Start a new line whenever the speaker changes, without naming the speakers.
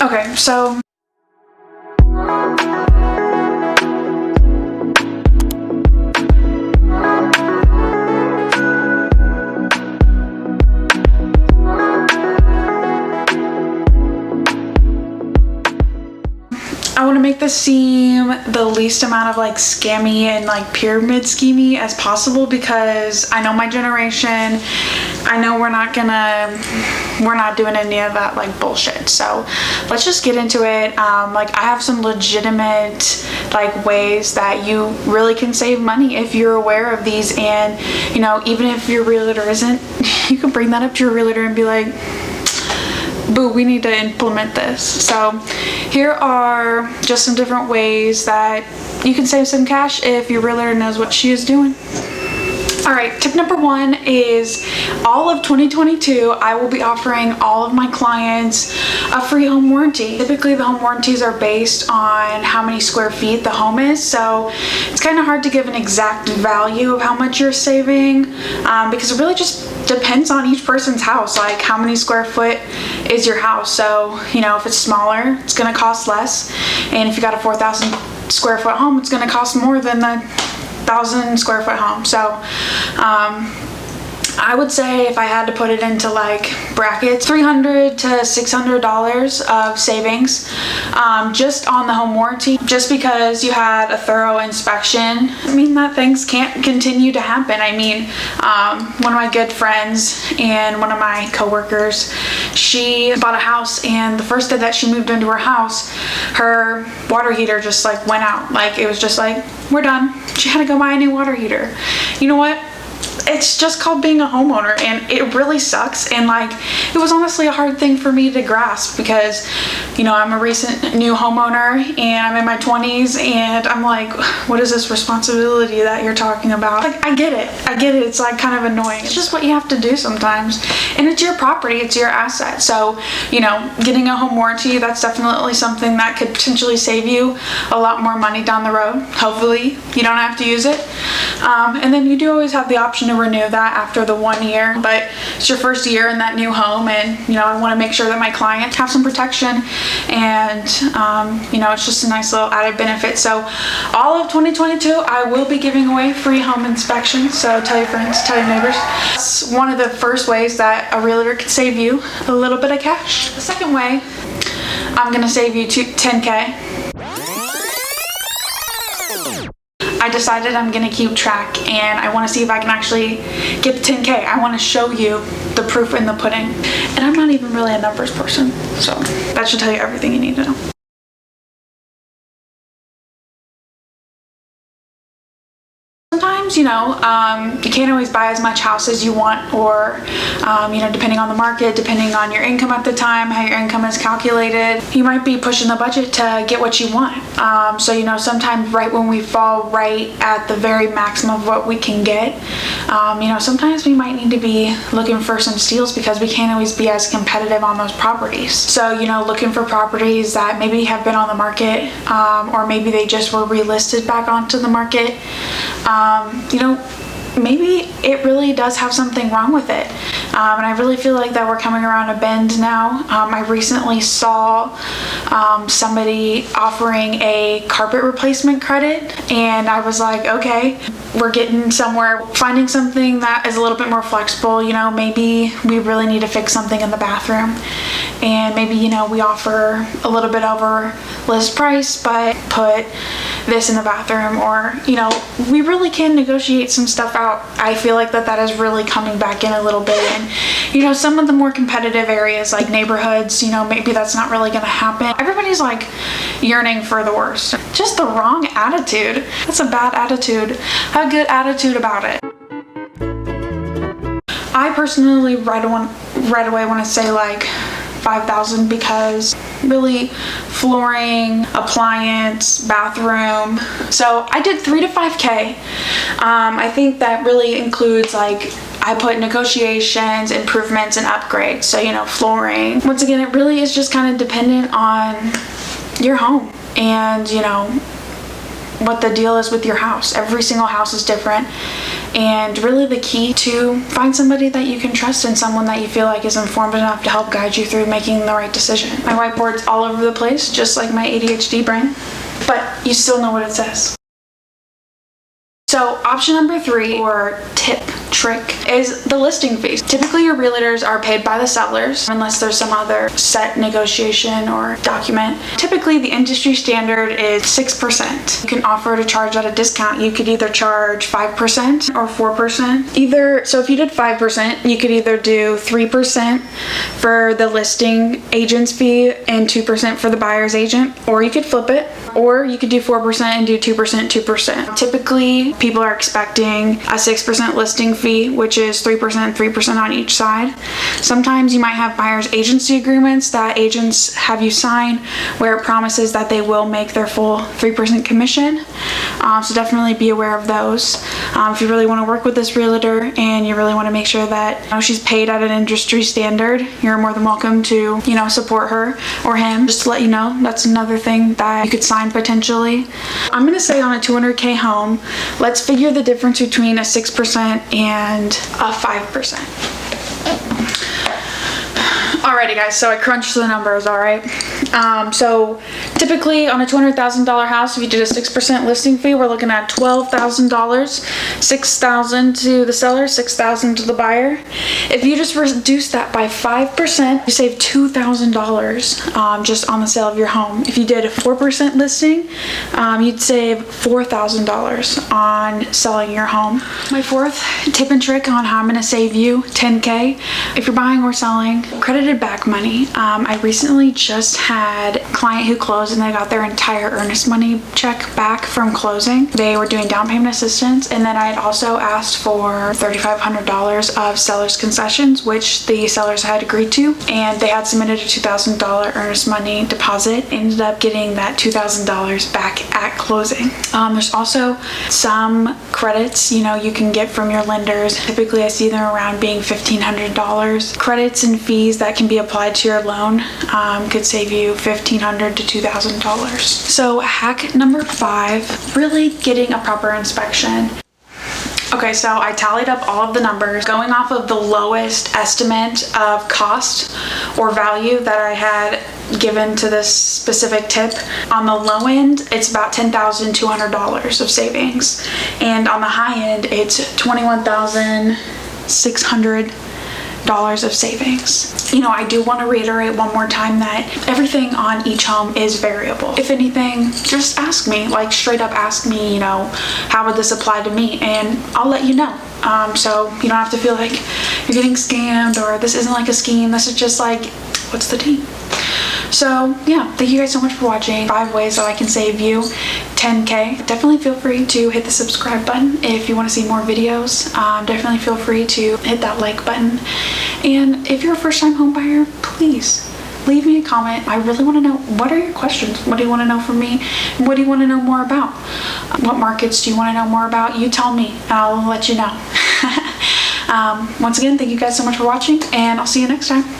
Okay, so I want to make this seem the least amount of like scammy and like pyramid schemey as possible, because I know my generation, I know we're not doing any of that like bullshit. So let's just get into it. Like I have some legitimate like ways that you really can save money if you're aware of these, and you know, even if your realtor isn't, you can bring that up to your realtor and be like, boo, we need to implement this. So here are just some different ways that you can save some cash if your realtor knows what she is doing. All right, tip number one is all of 2022, I will be offering all of my clients a free home warranty. Typically the home warranties are based on how many square feet the home is, so it's kind of hard to give an exact value of how much you're saving, because it really just depends on each person's house, like how many square foot is your house. So, you know, if it's smaller, it's gonna cost less, and if you got a 4,000 square foot home, it's gonna cost more than the 1,000 square foot home. So I would say if I had to put it into like brackets, $300 to $600 of savings just on the home warranty, just because you had a thorough inspection. I mean, that things can't continue to happen. I mean, one of my good friends and one of my coworkers, she bought a house, and the first day that she moved into her house, her water heater just like went out. Like it was just like, we're done. She had to go buy a new water heater. You know what? It's just called being a homeowner, and it really sucks. And like, it was honestly a hard thing for me to grasp, because, you know, I'm a recent new homeowner and I'm in my 20s, and I'm like, what is this responsibility that you're talking about? Like, I get it. It's like kind of annoying. It's just what you have to do sometimes. And it's your property, it's your asset. So, you know, getting a home warranty, that's definitely something that could potentially save you a lot more money down the road. Hopefully you don't have to use it. And then you do always have the option to renew that after the 1 year, but it's your first year in that new home, and you know, I want to make sure that my clients have some protection, and you know, it's just a nice little added benefit. So all of 2022, I will be giving away free home inspections, so tell your friends, tell your neighbors. That's one of the first ways that a realtor can save you a little bit of cash. The second way, I'm gonna save you $10K. I decided I'm gonna keep track, and I want to see if I can actually get the 10K. I want to show you the proof in the pudding. And I'm not even really a numbers person, so that should tell you everything you need to know. Sometimes, you know, you can't always buy as much house as you want, or, you know, depending on the market, depending on your income at the time, how your income is calculated, you might be pushing the budget to get what you want. So, you know, sometimes right when we fall right at the very maximum of what we can get, you know, sometimes we might need to be looking for some steals, because we can't always be as competitive on those properties. So, you know, looking for properties that maybe have been on the market, or maybe they just were relisted back onto the market. You know, maybe it really does have something wrong with it. And I really feel like that we're coming around a bend now. I recently saw somebody offering a carpet replacement credit, and I was like, okay, we're getting somewhere. Finding something that is a little bit more flexible. You know, maybe we really need to fix something in the bathroom, and maybe, you know, we offer a little bit over list price, but put this in the bathroom, or, you know, we really can negotiate some stuff out. I feel like that is really coming back in a little bit. And, you know, some of the more competitive areas like neighborhoods, you know, maybe that's not really gonna happen. Everybody's like yearning for the worst. Just the wrong attitude. That's a bad attitude. Have a good attitude about it. I personally right away want to say like 5,000, because really flooring, appliance, bathroom. So I did 3 to 5K. I think that really includes, like, I put negotiations, improvements, and upgrades. So, you know, flooring. Once again, it really is just kind of dependent on your home and, you know, what the deal is with your house. Every single house is different, And really the key to find somebody that you can trust and someone that you feel like is informed enough to help guide you through making the right decision. My whiteboard's all over the place, just like my ADHD brain, but you still know what it says. So option number 3, or tip, trick, is the listing fees. Typically your realtors are paid by the sellers unless there's some other set negotiation or document. Typically the industry standard is 6%. You can offer to charge at a discount. You could either charge 5% or 4%. So if you did 5%, you could either do 3% for the listing agent's fee and 2% for the buyer's agent, or you could flip it, or you could do 4% and do 2%, 2%. Typically people are expecting a 6% listing fee, which is 3%, 3% on each side. Sometimes you might have buyer's agency agreements that agents have you sign where it promises that they will make their full 3% commission. So definitely be aware of those. If you really want to work with this realtor and you really want to make sure that she's paid at an industry standard, you're more than welcome to support her or him. Just to let you know, that's another thing that you could sign potentially. I'm going to say on a $200K home, let's figure the difference between a 6% and a 5%. Alrighty guys, so I crunched the numbers, alright? So typically on a $200,000 house, if you did a 6% listing fee, we're looking at $12,000, $6,000 to the seller, $6,000 to the buyer. If you just reduce that by 5%, you save $2,000 just on the sale of your home. If you did a 4% listing, you'd save $4,000 on selling your home. My 4th tip and trick on how I'm going to save you $10K, if you're buying or selling, credited back money. I recently just had a client who closed and they got their entire earnest money check back from closing. They were doing down payment assistance, and then I had also asked for $3,500 of seller's concessions, which the sellers had agreed to, and they had submitted a $2,000 earnest money deposit. Ended up getting that $2,000 back at closing. There's also some credits you can get from your lenders. Typically I see them around being $1,500. Credits and fees that can be applied to your loan could save you $1,500 to $2,000. So hack number 5, really getting a proper inspection. Okay, so I tallied up all of the numbers going off of the lowest estimate of cost or value that I had given to this specific tip. On the low end, it's about $10,200 of savings, and on the high end, it's $21,600 of savings. I do want to reiterate one more time that everything on each home is variable. If anything, just ask me, like straight up ask me, how would this apply to me, and I'll let you know. So you don't have to feel like you're getting scammed or this isn't like a scheme. This is just like, what's the tea? So yeah, thank you guys so much for watching. 5 ways that I can save you $10K. Definitely feel free to hit the subscribe button if you want to see more videos. Definitely feel free to hit that like button. And if you're a first-time home buyer, please leave me a comment. I really want to know, what are your questions? What do you want to know from me? What do you want to know more about? What markets do you want to know more about? You tell me, and I'll let you know. Once again, thank you guys so much for watching, and I'll see you next time.